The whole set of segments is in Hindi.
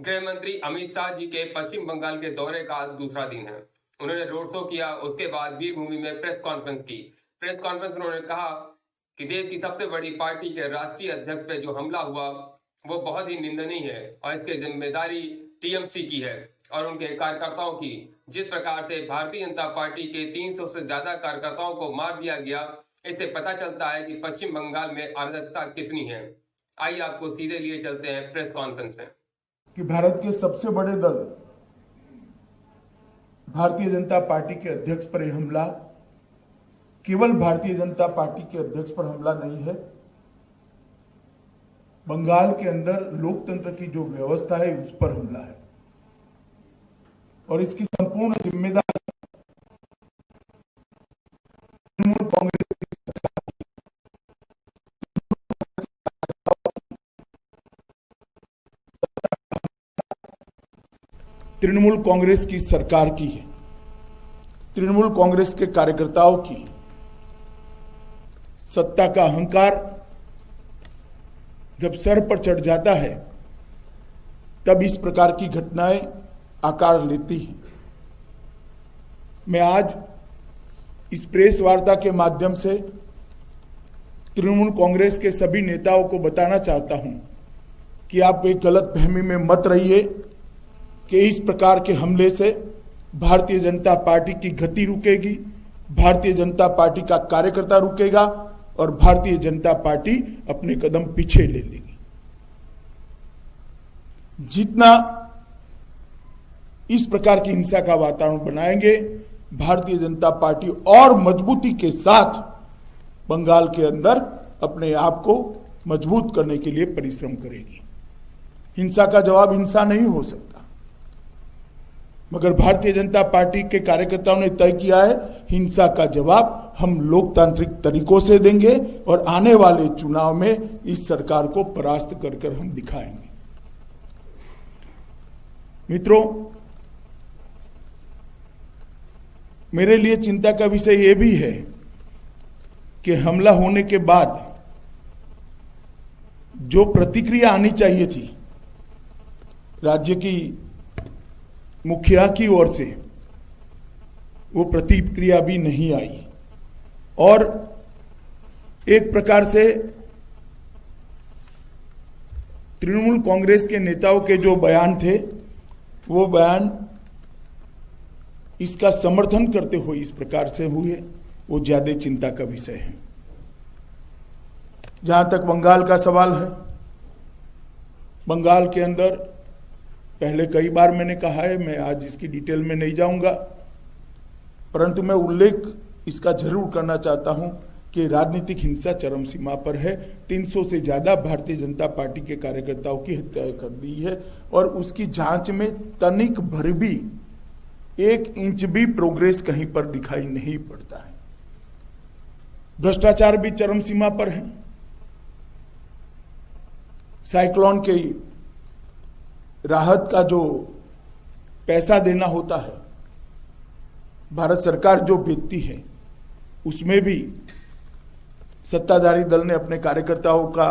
गृह मंत्री अमित शाह जी के पश्चिम बंगाल के दौरे का आज दूसरा दिन है। उन्होंने रोड शो किया, उसके बाद वीरभूमि में प्रेस कॉन्फ्रेंस की। प्रेस कॉन्फ्रेंस में उन्होंने कहा कि देश की सबसे बड़ी पार्टी के राष्ट्रीय अध्यक्ष पे जो हमला हुआ वो बहुत ही निंदनीय है और इसकी जिम्मेदारी टीएमसी की है और उनके कार्यकर्ताओं की। जिस प्रकार से भारतीय जनता पार्टी के 300 से ज्यादा कार्यकर्ताओं को मार दिया गया, इससे पता चलता है कि पश्चिम बंगाल में अराजकता कितनी है। आइए आपको सीधे लिए चलते हैं प्रेस कॉन्फ्रेंस में। कि भारत के सबसे बड़े दल भारतीय जनता पार्टी के अध्यक्ष पर यह हमला केवल भारतीय जनता पार्टी के अध्यक्ष पर हमला नहीं है, बंगाल के अंदर लोकतंत्र की जो व्यवस्था है उस पर हमला है और इसकी संपूर्ण जिम्मेदारी तृणमूल कांग्रेस तृणमूल कांग्रेस की सरकार की है, तृणमूल कांग्रेस के कार्यकर्ताओं की। सत्ता का अहंकार जब सर पर चढ़ जाता है तब इस प्रकार की घटनाएं आकार लेती हैं। मैं आज इस प्रेस वार्ता के माध्यम से तृणमूल कांग्रेस के सभी नेताओं को बताना चाहता हूं कि आप एक गलतफहमी में मत रहिए कि इस प्रकार के हमले से भारतीय जनता पार्टी की गति रुकेगी, भारतीय जनता पार्टी का कार्यकर्ता रुकेगा और भारतीय जनता पार्टी अपने कदम पीछे ले लेगी। जितना इस प्रकार की हिंसा का वातावरण बनाएंगे, भारतीय जनता पार्टी और मजबूती के साथ बंगाल के अंदर अपने आप को मजबूत करने के लिए परिश्रम करेगी। हिंसा का जवाब हिंसा नहीं हो सकता, मगर भारतीय जनता पार्टी के कार्यकर्ताओं ने तय किया है हिंसा का जवाब हम लोकतांत्रिक तरीकों से देंगे और आने वाले चुनाव में इस सरकार को परास्त कर कर हम दिखाएंगे। मित्रों, मेरे लिए चिंता का विषय यह भी है कि हमला होने के बाद जो प्रतिक्रिया आनी चाहिए थी राज्य की मुखिया की ओर से, वो प्रतिक्रिया भी नहीं आई और एक प्रकार से तृणमूल कांग्रेस के नेताओं के जो बयान थे वो बयान इसका समर्थन करते हुए इस प्रकार से हुए, वो ज्यादा चिंता का विषय है। जहां तक बंगाल का सवाल है, बंगाल के अंदर पहले कई बार मैंने कहा है, मैं आज इसकी डिटेल में नहीं जाऊंगा, परंतु मैं उल्लेख इसका जरूर करना चाहता हूं कि राजनीतिक हिंसा चरम सीमा पर है। 300 से ज्यादा भारतीय जनता पार्टी के कार्यकर्ताओं की हत्या कर दी है और उसकी जांच में तनिक भर भी 1 इंच भी प्रोग्रेस कहीं पर दिखाई नहीं पड़ता है। भ्रष्टाचार भी चरम सीमा पर है। साइक्लोन के राहत का जो पैसा देना होता है, भारत सरकार जो भेजती है, उसमें भी सत्ताधारी दल ने अपने कार्यकर्ताओं का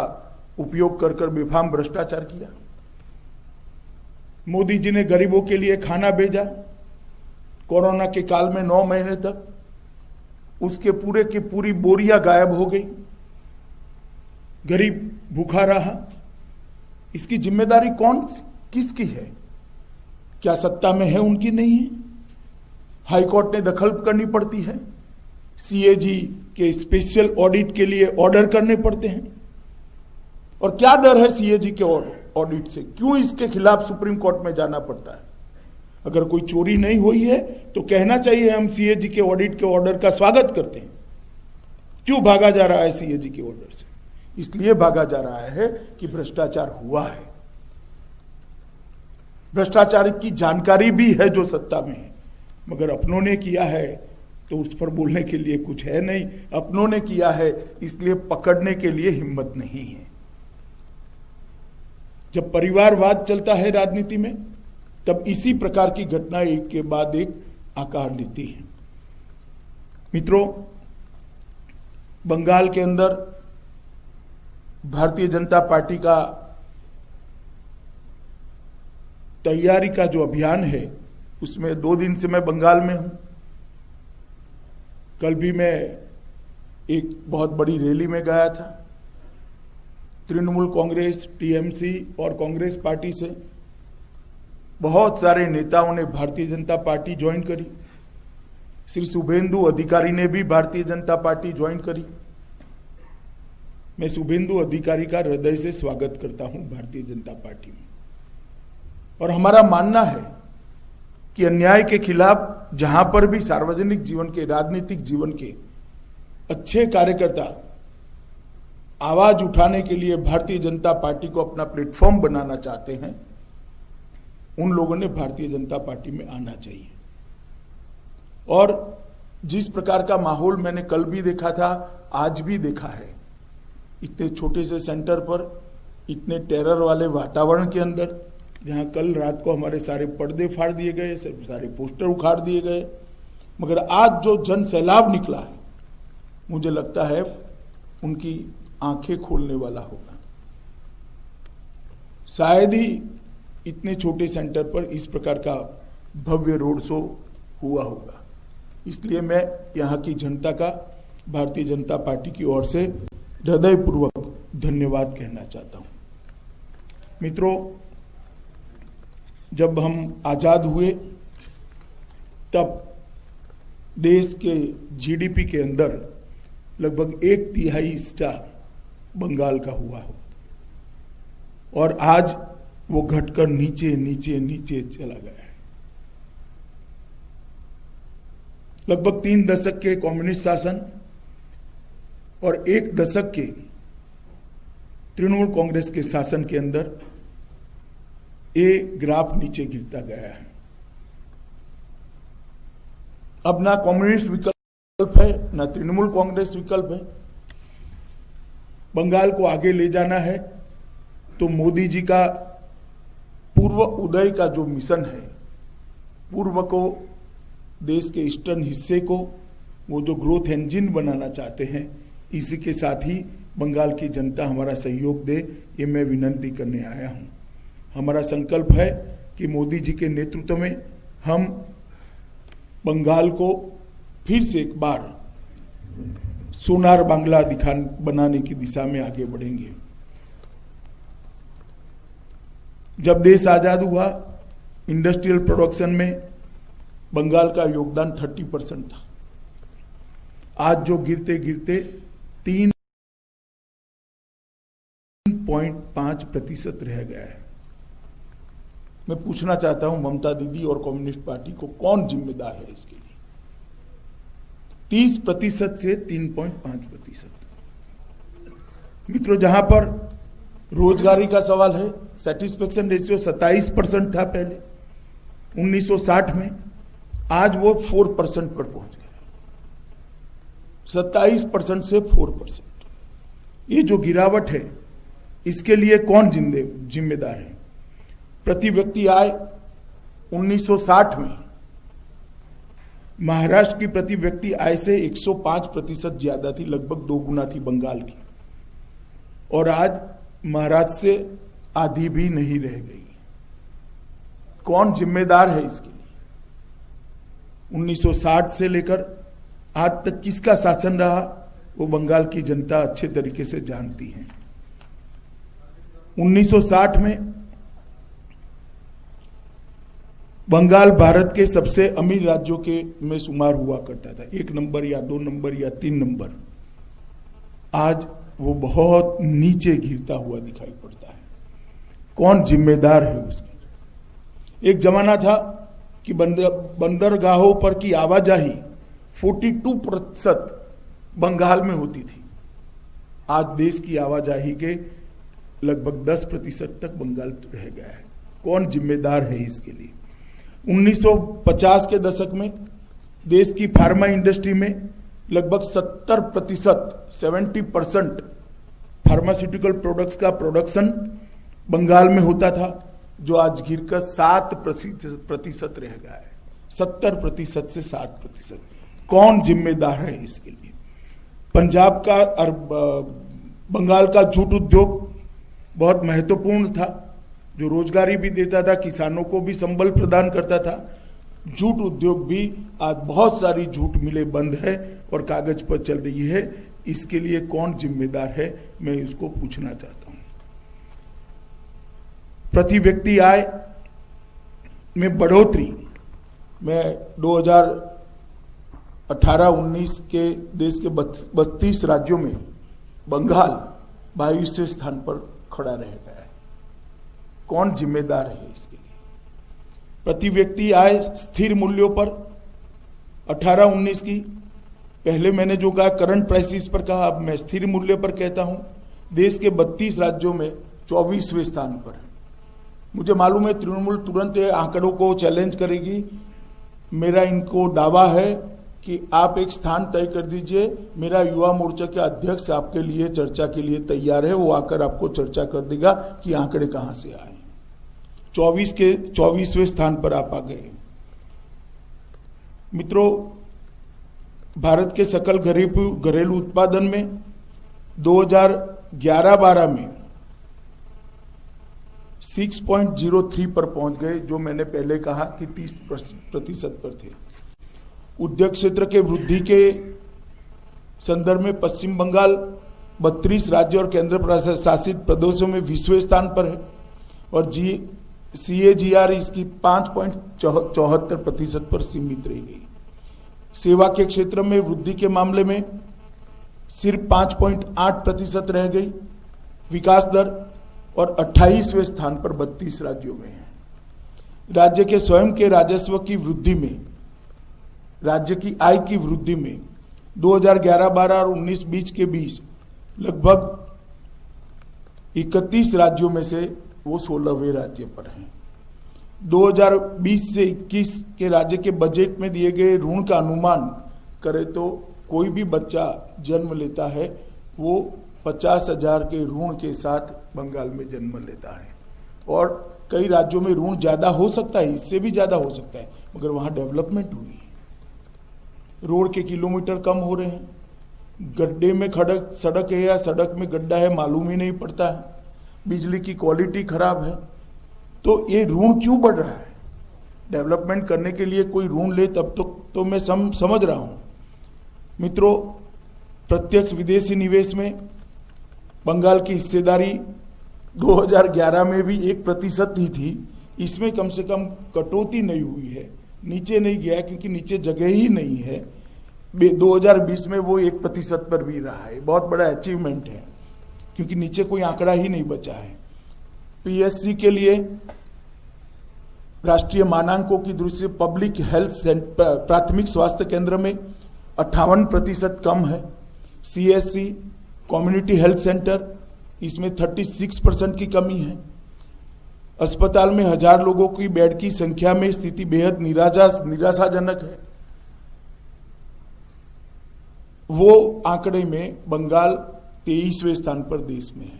उपयोग कर कर बेफाम भ्रष्टाचार किया। मोदी जी ने गरीबों के लिए खाना भेजा, कोरोना के काल में 9 महीने तक उसके पूरे की पूरी बोरियां गायब हो गई, गरीब भूखा रहा। इसकी जिम्मेदारी किसकी है? क्या सत्ता में है उनकी? नहीं है। हाईकोर्ट ने दखल करनी पड़ती है, सीएजी के स्पेशल ऑडिट के लिए ऑर्डर करने पड़ते हैं। और क्या डर है सीएजी के ऑडिट से? क्यों इसके खिलाफ सुप्रीम कोर्ट में जाना पड़ता है? अगर कोई चोरी नहीं हुई है तो कहना चाहिए हम सीएजी के ऑडिट के ऑर्डर का स्वागत करते हैं। क्यों भागा जा रहा है सीएजी के ऑर्डर से? इसलिए भागा जा रहा है कि भ्रष्टाचार हुआ है। भ्रष्टाचार की जानकारी भी है जो सत्ता में है, मगर अपनों ने किया है तो उस पर बोलने के लिए कुछ है नहीं। अपनों ने किया है इसलिए पकड़ने के लिए हिम्मत नहीं है। जब परिवारवाद चलता है राजनीति में, तब इसी प्रकार की घटना एक के बाद एक आकार लेती है। मित्रों, बंगाल के अंदर भारतीय जनता पार्टी का तैयारी का जो अभियान है उसमें 2 दिन से मैं बंगाल में हूं। कल भी मैं एक बहुत बड़ी रैली में गया था। तृणमूल कांग्रेस, टीएमसी और कांग्रेस पार्टी से बहुत सारे नेताओं ने भारतीय जनता पार्टी ज्वाइन करी। श्री शुभेंदु अधिकारी ने भी भारतीय जनता पार्टी ज्वाइन करी। मैं शुभेंदु अधिकारी का हृदय से स्वागत करता हूं भारतीय जनता पार्टी में। और हमारा मानना है कि अन्याय के खिलाफ जहां पर भी सार्वजनिक जीवन के, राजनीतिक जीवन के अच्छे कार्यकर्ता आवाज उठाने के लिए भारतीय जनता पार्टी को अपना प्लेटफॉर्म बनाना चाहते हैं, उन लोगों ने भारतीय जनता पार्टी में आना चाहिए। और जिस प्रकार का माहौल मैंने कल भी देखा था, आज भी देखा है, इतने छोटे से सेंटर पर, इतने टेरर वाले वातावरण के अंदर, जहां कल रात को हमारे सारे पर्दे फाड़ दिए गए, सारे पोस्टर उखाड़ दिए गए, मगर आज जो जन सैलाब निकला है, मुझे लगता है उनकी आंखें खोलने वाला होगा। शायद ही इतने छोटे सेंटर पर इस प्रकार का भव्य रोड शो हुआ होगा। इसलिए मैं यहां की जनता का भारतीय जनता पार्टी की ओर से हृदयपूर्वक धन्यवाद कहना चाहता हूं। मित्रों, जब हम आजाद हुए तब देश के जीडीपी के अंदर लगभग 1/3 हिस्सा बंगाल का हुआ हो, और आज वो घटकर नीचे नीचे नीचे चला गया है। लगभग 3 दशक के कम्युनिस्ट शासन और 1 दशक के तृणमूल कांग्रेस के शासन के अंदर ये ग्राफ नीचे गिरता गया है। अब ना कम्युनिस्ट विकल्प है, ना तृणमूल कांग्रेस विकल्प है। बंगाल को आगे ले जाना है तो मोदी जी का पूर्व उदय का जो मिशन है, पूर्व को, देश के ईस्टर्न हिस्से को वो जो ग्रोथ इंजन बनाना चाहते हैं, इसी के साथ ही बंगाल की जनता हमारा सहयोग दे, ये मैं विनती करने आया हूं। हमारा संकल्प है कि मोदी जी के नेतृत्व में हम बंगाल को फिर से एक बार सोनार बांग्ला बनाने की दिशा में आगे बढ़ेंगे। जब देश आजाद हुआ, इंडस्ट्रियल प्रोडक्शन में बंगाल का योगदान 30% था। आज जो गिरते गिरते 3.5% रह गया है। मैं पूछना चाहता हूं ममता दीदी और कम्युनिस्ट पार्टी को, कौन जिम्मेदार है इसके लिए? 30% से 3.5%। मित्रों, जहां पर रोजगारी का सवाल है, सेटिस्फेक्शन रेशियो 27% था पहले 1960 में, आज वो 4% पर पहुंच गया। 27% से 4%। ये जो गिरावट है, इसके लिए कौन जिम्मेदार है? प्रति व्यक्ति आय 1960 में महाराष्ट्र की प्रति व्यक्ति आय से 105% ज्यादा थी, लगभग 2 गुना थी बंगाल की, और आज महाराष्ट्र से आधी भी नहीं रह गई। कौन जिम्मेदार है इसके लिए? 1960 से लेकर आज तक किसका शासन रहा, वो बंगाल की जनता अच्छे तरीके से जानती है। 1960 में बंगाल भारत के सबसे अमीर राज्यों के में शुमार हुआ करता था, 1 नंबर या 2 नंबर या 3 नंबर। आज वो बहुत नीचे गिरता हुआ दिखाई पड़ता है। कौन जिम्मेदार है उसके? एक जमाना था कि बंदरगाहों पर की आवाजाही 42% बंगाल में होती थी। आज देश की आवाजाही के लगभग 10% तक बंगाल रह गया है। कौन जिम्मेदार है इसके लिए? 1950 के दशक में देश की फार्मा इंडस्ट्री में लगभग 70% फार्मास्यूटिकल प्रोडक्ट्स का प्रोडक्शन बंगाल में होता था, जो आज गिरकर 7% रह गया है। 70% से 7%। कौन जिम्मेदार है इसके लिए? पंजाब का और बंगाल का जूट उद्योग बहुत महत्वपूर्ण था, जो रोजगारी भी देता था, किसानों को भी संबल प्रदान करता था। जूट उद्योग भी आज बहुत सारी जूट मिलें बंद है और कागज पर चल रही है। इसके लिए कौन जिम्मेदार है, मैं इसको पूछना चाहता हूं। प्रति व्यक्ति आय में बढ़ोतरी, मैं 2018-19 के देश के 32 राज्यों में बंगाल 22वें स्थान पर खड़ा रह गया है। कौन जिम्मेदार है इसके लिए? प्रति व्यक्ति आय स्थिर मूल्यों पर 18-19 की, पहले मैंने जो कहा करंट प्राइसेस पर कहा, अब मैं स्थिर मूल्य पर कहता हूं, देश के 32 राज्यों में 24वें स्थान पर है। मुझे मालूम है तृणमूल तुरंत आंकड़ों को चैलेंज करेगी। मेरा इनको दावा है कि आप एक स्थान तय कर दीजिए, मेरा युवा मोर्चा के अध्यक्ष आपके लिए चर्चा के लिए तैयार है, वो आकर आपको चर्चा कर देगा कि आंकड़े कहां से आए। 24वें स्थान पर आप आ गए। मित्रों, भारत के सकल घरेलू उत्पादन में 2011-12 में 6.03 पर पहुंच गए, जो मैंने पहले कहा कि 30% पर थे। उद्योग क्षेत्र के वृद्धि के संदर्भ में पश्चिम बंगाल 32 राज्य और केंद्र शासित प्रदेशों में 20वें स्थान पर है और CAGR इसकी 5.74% पर सीमित रह गई। सेवा के क्षेत्र में वृद्धि के मामले में सिर्फ 5.8% रह गई। विकास दर और 28वें स्थान पर 32 राज्यों में है। राज्य के स्वयं के राजस्व की वृद्धि में, राज्य की आय की वृद्धि में 2011-12 और 19-20 के बीच लगभग 31 राज्यों में से वो 16वें राज्य पर हैं। 2020 से 21 के राज्य के बजट में दिए गए ऋण का अनुमान करें तो कोई भी बच्चा जन्म लेता है वो 50,000 के ऋण के साथ बंगाल में जन्म लेता है। और कई राज्यों में ऋण ज्यादा हो सकता है, इससे भी ज्यादा हो सकता है, मगर वहां डेवलपमेंट हुई है। रोड के किलोमीटर कम हो रहे हैं, गड्ढे में सड़क है या सड़क में गड्ढा है मालूम ही नहीं पड़ता है, बिजली की क्वालिटी खराब है। तो ये ऋण क्यों बढ़ रहा है? डेवलपमेंट करने के लिए कोई ऋण ले तब तो मैं समझ रहा हूं। मित्रों, प्रत्यक्ष विदेशी निवेश में बंगाल की हिस्सेदारी 2011 में भी 1% ही थी। इसमें कम से कम कटौती नहीं हुई है, नीचे नहीं गया क्योंकि नीचे जगह ही नहीं है। 2020 में वो 1% पर भी रहा है, बहुत बड़ा अचीवमेंट है क्योंकि नीचे कोई आंकड़ा ही नहीं बचा है। PSC के लिए राष्ट्रीय मानांकों की दृष्टि से पब्लिक हेल्थ प्राथमिक स्वास्थ्य केंद्र में 58% कम है। CSC कम्युनिटी हेल्थ सेंटर, इसमें 36% की कमी है। अस्पताल में 1000 लोगों की बेड की संख्या में स्थिति बेहद निराशाजनक है। वो आंकड़े में बंगाल 23वें स्थान पर देश में है।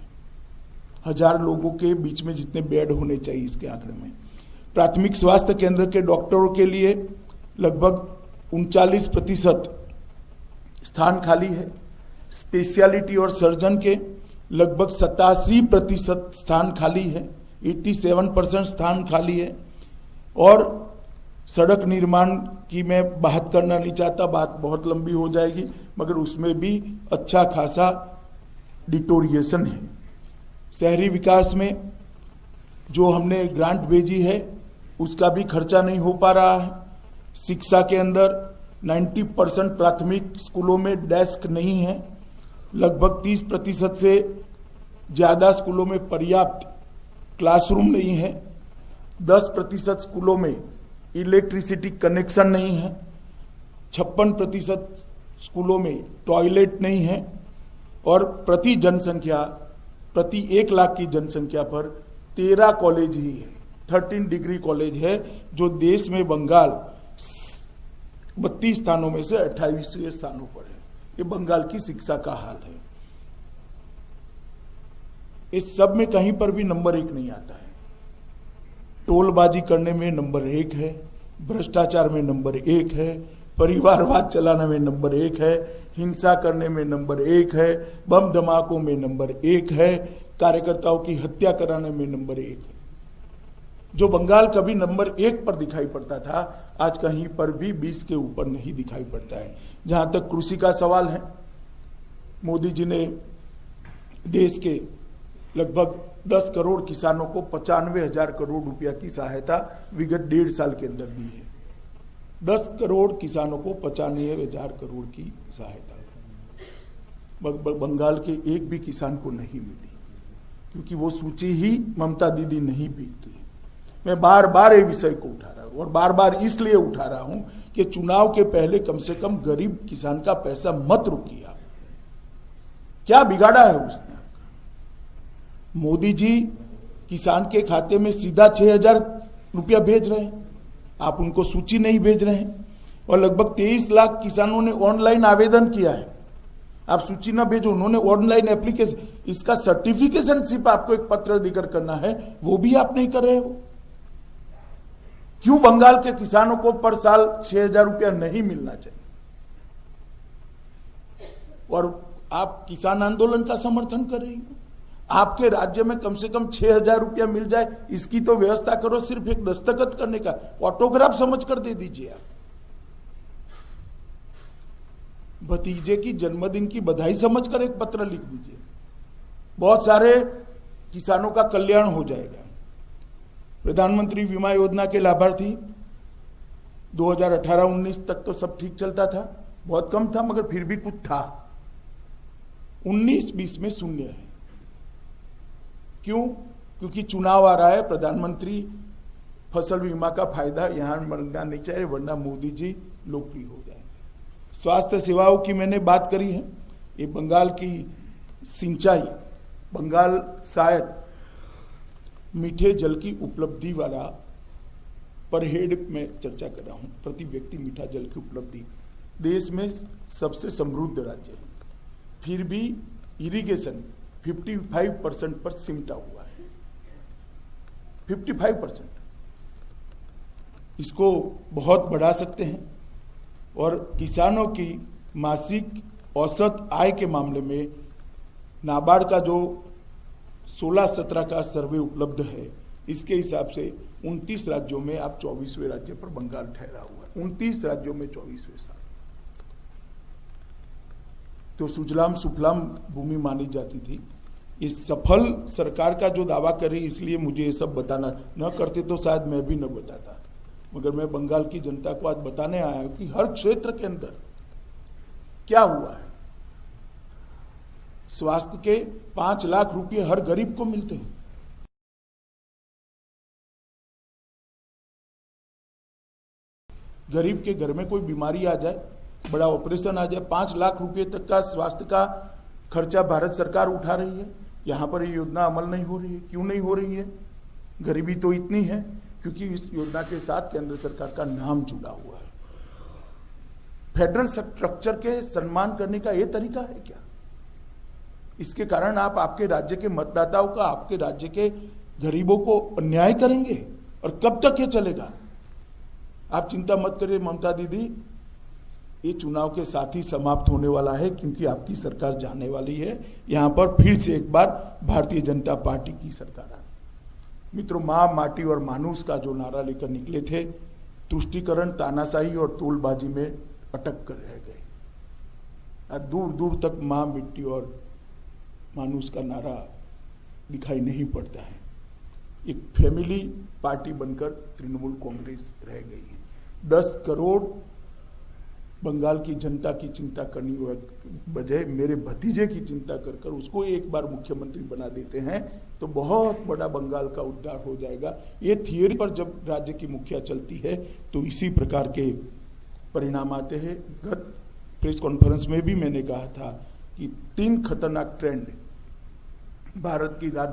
1000 लोगों के बीच में जितने बेड होने चाहिए इसके आंकड़े में। प्राथमिक स्वास्थ्य केंद्र के डॉक्टरों के लिए लगभग 39% स्थान खाली है। स्पेशलिटी और सर्जन के लगभग 87% स्थान खाली है, 87% स्थान खाली है। और सड़क निर्माण की मैं बात करना नहीं चाहता, बात बहुत लंबी हो जाएगी, मगर उसमें भी अच्छा खासा डिटोरिएशन है। शहरी विकास में जो हमने ग्रांट भेजी है उसका भी खर्चा नहीं हो पा रहा है। शिक्षा के अंदर 90% प्राथमिक स्कूलों में डेस्क नहीं है। लगभग 30% से ज्यादा स्कूलों में पर्याप्त क्लासरूम नहीं है। 10% स्कूलों में इलेक्ट्रिसिटी कनेक्शन नहीं है। 56% स्कूलों में टॉयलेट नहीं है। और प्रति 1 लाख की जनसंख्या पर 13 कॉलेज ही है, 13 डिग्री कॉलेज है, जो देश में बंगाल 32 स्थानों में से 28वें स्थानों पर है। ये बंगाल की शिक्षा का हाल है। इस सब में कहीं पर भी नंबर 1 नहीं आता है। टोलबाजी करने में नंबर 1 है, भ्रष्टाचार में नंबर 1 है, परिवारवाद चलाने में नंबर 1 है, हिंसा करने में नंबर 1 है, बम धमाकों में नंबर 1 है, कार्यकर्ताओं की हत्या कराने में नंबर 1 है। जो बंगाल कभी नंबर 1 पर दिखाई पड़ता था, आज कहीं पर भी 20 के ऊपर नहीं दिखाई पड़ता है। जहां तक कृषि का सवाल है, मोदी जी ने देश के लगभग 10 करोड़ किसानों को 95,000 करोड़ रुपया की सहायता विगत 1.5 साल के अंदर दी है। 10 करोड़ किसानों को 95,000 करोड़ की सहायता बंगाल के एक भी किसान को नहीं मिली, क्योंकि वो सूची ही ममता दीदी नहीं बीती। मैं बार बार ये विषय को उठा रहा हूं, और बार बार इसलिए उठा रहा हूं कि चुनाव के पहले कम से कम गरीब किसान का पैसा मत रुकिए। आप क्या बिगाड़ा है उसने आपका? मोदी जी किसान के खाते में सीधा 6,000 रुपया भेज रहे हैं, आप उनको सूची नहीं भेज रहे हैं। और लगभग 23 लाख किसानों ने ऑनलाइन आवेदन किया है, आप सूची ना भेजो, उन्होंने ऑनलाइन एप्लीकेशन, इसका सर्टिफिकेशन सिर्फ आपको एक पत्र देकर करना है, वो भी आप नहीं कर रहे हो। क्यों बंगाल के किसानों को पर साल 6,000 रुपया नहीं मिलना चाहिए? और आप किसान आंदोलन का समर्थन कर रही हो। आपके राज्य में कम से कम 6,000 रुपया मिल जाए, इसकी तो व्यवस्था करो। सिर्फ एक दस्तखत करने का ऑटोग्राफ समझ कर दे दीजिए। आप भतीजे की जन्मदिन की बधाई समझकर एक पत्र लिख दीजिए, बहुत सारे किसानों का कल्याण हो जाएगा। प्रधानमंत्री बीमा योजना के लाभार्थी 2018-19 तक तो सब ठीक चलता था, बहुत कम था मगर फिर भी कुछ था। 19-20 में शून्य है। क्यों? क्योंकि चुनाव आ रहा है। प्रधानमंत्री फसल बीमा का फायदा यहां मिलना नहीं चाहिए, वरना मोदी जी लोकप्रिय हो जाएंगे। स्वास्थ्य सेवाओं की मैंने बात करी है। ये बंगाल की सिंचाई, बंगाल शायद मीठे जल की उपलब्धि वाला, पर हेड में चर्चा कर रहा हूं, प्रति व्यक्ति मीठा जल की उपलब्धि देश में सबसे समृद्ध राज्य है। फिर भी इरिगेशन 55% पर सिमटा हुआ है। 55%। इसको बहुत बढ़ा सकते हैं। और किसानों की मासिक औसत आय के मामले में नाबार्ड का जो 16-17 का सर्वे उपलब्ध है, इसके हिसाब से 29 राज्यों में आप 24वें राज्य पर बंगाल ठहरा हुआ है। 29 राज्यों में 24वें स्थान। तो सुजलाम सुफलाम भूमि मानी जाती थी। इस सफल सरकार का जो दावा करे, इसलिए मुझे ये सब बताना, न करते तो शायद मैं भी न बताता, मगर मैं बंगाल की जनता को आज बताने आया हूं कि हर क्षेत्र के अंदर क्या हुआ है। स्वास्थ्य के 5 लाख रुपए हर गरीब को मिलते हैं। गरीब के घर में कोई बीमारी आ जाए, बड़ा ऑपरेशन आ जाए, 5 लाख रुपए तक का स्वास्थ्य का खर्चा भारत सरकार उठा रही है। यहां पर ये योजना अमल नहीं हो रही है। क्यों नहीं हो रही है? गरीबी तो इतनी है क्योंकि इस योजना के साथ केंद्र सरकार का नाम जुड़ा हुआ है। फेडरल स्ट्रक्चर के सम्मान करने का यह तरीका है क्या? इसके कारण आप आपके राज्य के मतदाताओं का, आपके राज्य के गरीबों को अन्याय करेंगे, और कब तक ये चलेगा? आप चिंता मत करिए ममता दीदी, ये चुनाव के साथ ही समाप्त होने वाला है, क्योंकि आपकी सरकार जाने वाली है। यहां पर फिर से एक बार भारतीय जनता पार्टी की सरकार है। मित्रों, मां, माटी और मानुष का जो नारा लेकर निकले थे, तुष्टीकरण, तानाशाही और तोलबाजी में अटक कर रह गए। दूर दूर तक मां, मिट्टी और मानुष का नारा दिखाई नहीं पड़ता है। एक फैमिली पार्टी बनकर तृणमूल कांग्रेस रह गई है। 10 करोड़ बंगाल की जनता की चिंता करने बजाय मेरे भतीजे की चिंता कर कर उसको एक बार मुख्यमंत्री बना देते हैं, तो बहुत बड़ा बंगाल का उद्धार हो जाएगा। ये थियरी पर जब राज्य की मुखिया चलती है तो इसी प्रकार के परिणाम आते हैं। गत प्रेस कॉन्फ्रेंस में भी मैंने कहा था कि 3 खतरनाक ट्रेंड भारत की राजनीति